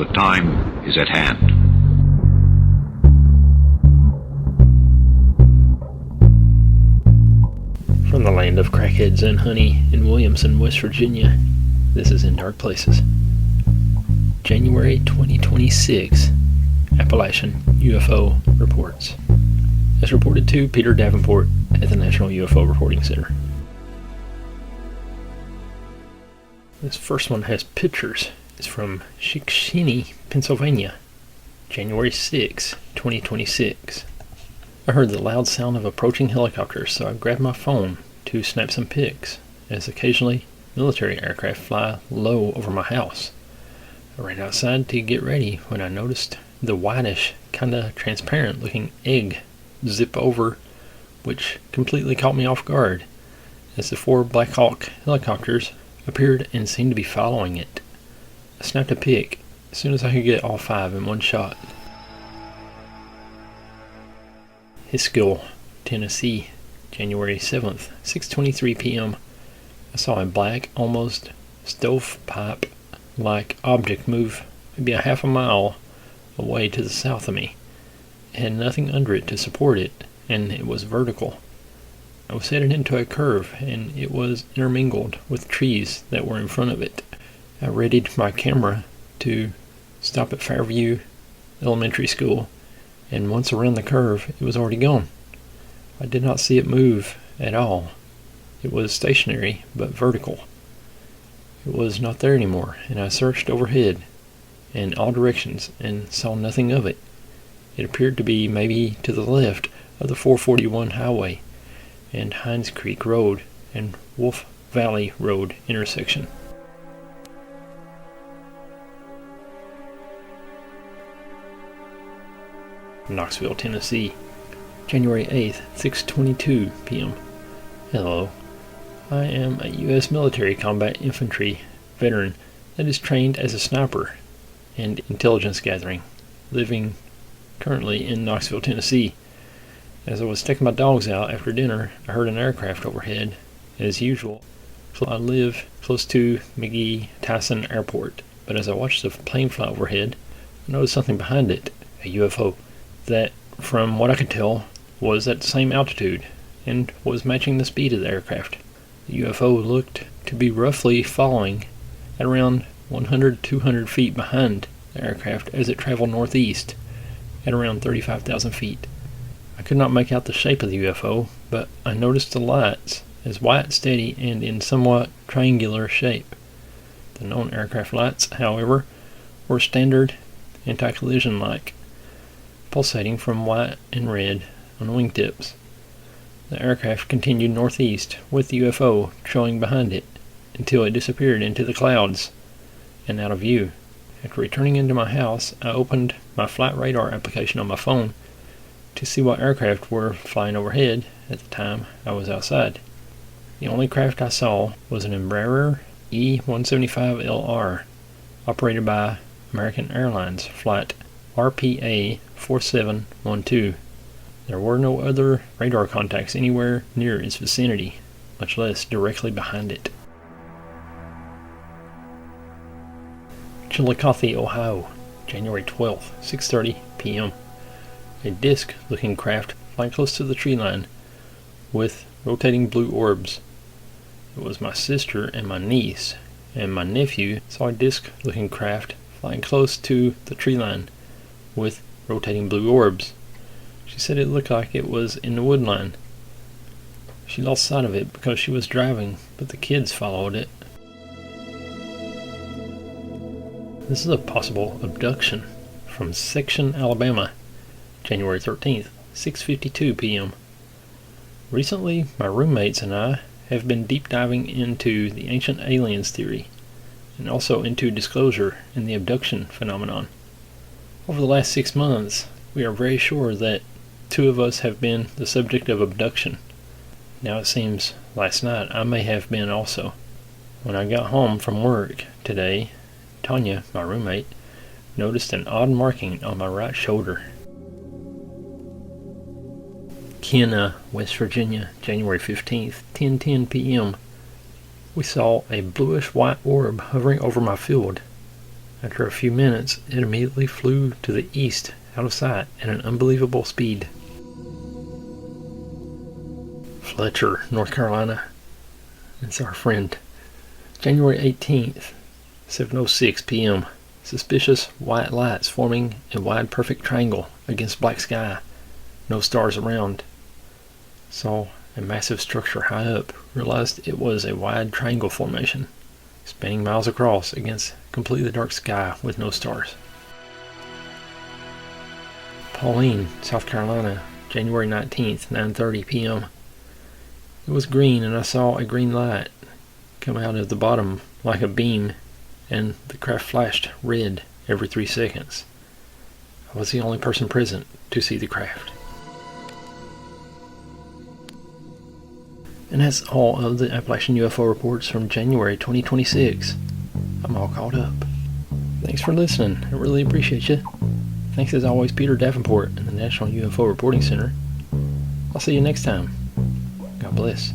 The time is at hand. From the land of crackheads and honey in Williamson, West Virginia, this is In Dark Places. January 2026, Appalachian UFO reports. As reported to Peter Davenport at the National UFO Reporting Center. This first one has pictures. It's from Shikshini, Pennsylvania, January 6, 2026. I heard the loud sound of approaching helicopters, so I grabbed my phone to snap some pics, as occasionally military aircraft fly low over my house. I ran outside to get ready when I noticed the whitish, kinda transparent looking egg zip over, which completely caught me off guard, as the 4 Black Hawk helicopters appeared and seemed to be following it. I snapped a pic as soon as I could get all 5 in one shot. Hiskill, Tennessee, January 7th, 6:23 p.m. I saw a black, almost stovepipe-like object move maybe a half a mile away to the south of me. It had nothing under it to support it, and it was vertical. I was headed into a curve, and it was intermingled with trees that were in front of it. I readied my camera to stop at Fairview Elementary School, and once around the curve, it was already gone. I did not see it move at all. It was stationary, but vertical. It was not there anymore, and I searched overhead in all directions and saw nothing of it. It appeared to be maybe to the left of the 441 highway and Hines Creek Road and Wolf Valley Road intersection. Knoxville, Tennessee, January 8th, 6:22 p.m. Hello. I am a U.S. military combat infantry veteran that is trained as a sniper and intelligence gathering, living currently in Knoxville, Tennessee. As I was taking my dogs out after dinner, I heard an aircraft overhead. As usual, I live close to McGee-Tyson Airport, but as I watched the plane fly overhead, I noticed something behind it, a UFO, that, from what I could tell, was at the same altitude and was matching the speed of the aircraft. The UFO looked to be roughly following at around 100-200 feet behind the aircraft as it traveled northeast at around 35,000 feet. I could not make out the shape of the UFO, but I noticed the lights as white, steady, and in somewhat triangular shape. The known aircraft lights, however, were standard anti-collision like, pulsating from white and red on wingtips. The aircraft continued northeast with the UFO trailing behind it until it disappeared into the clouds and out of view. After returning into my house, I opened my flight radar application on my phone to see what aircraft were flying overhead at the time I was outside. The only craft I saw was an Embraer E-175LR operated by American Airlines flight RPA 4712. There were no other radar contacts anywhere near its vicinity, much less directly behind it. Chillicothe, Ohio, January 12th, 6:30 p.m. A disc-looking craft flying close to the tree line with rotating blue orbs. It was my sister and my niece, and my nephew saw a disc-looking craft flying close to the tree line with rotating blue orbs. She said it looked like it was in the wood line. She lost sight of it because she was driving, but the kids followed it. This is a possible abduction from Section, Alabama, January 13th, 6:52 p.m. Recently, my roommates and I have been deep diving into the ancient aliens theory and also into disclosure in the abduction phenomenon. Over the last 6 months, we are very sure that 2 of us have been the subject of abduction. Now it seems last night I may have been also. When I got home from work today, Tanya, my roommate, noticed an odd marking on my right shoulder. Kenna, West Virginia, January 15th, 10:10 p.m. We saw a bluish-white orb hovering over my field. After a few minutes, it immediately flew to the east, out of sight, at an unbelievable speed. Fletcher, North Carolina. It's our friend. January 18th, 7:06 p.m. Suspicious white lights forming a wide perfect triangle against black sky. No stars around. Saw a massive structure high up. Realized it was a wide triangle formation, spanning miles across against completely dark sky with no stars. Pauline, South Carolina, January 19th, 9:30 p.m. It was green, and I saw a green light come out of the bottom like a beam, and the craft flashed red every 3 seconds. I was the only person present to see the craft. And that's all of the Appalachian UFO reports from January 2026. I'm all caught up. Thanks for listening. I really appreciate you. Thanks as always, Peter Davenport in the National UFO Reporting Center. I'll see you next time. God bless.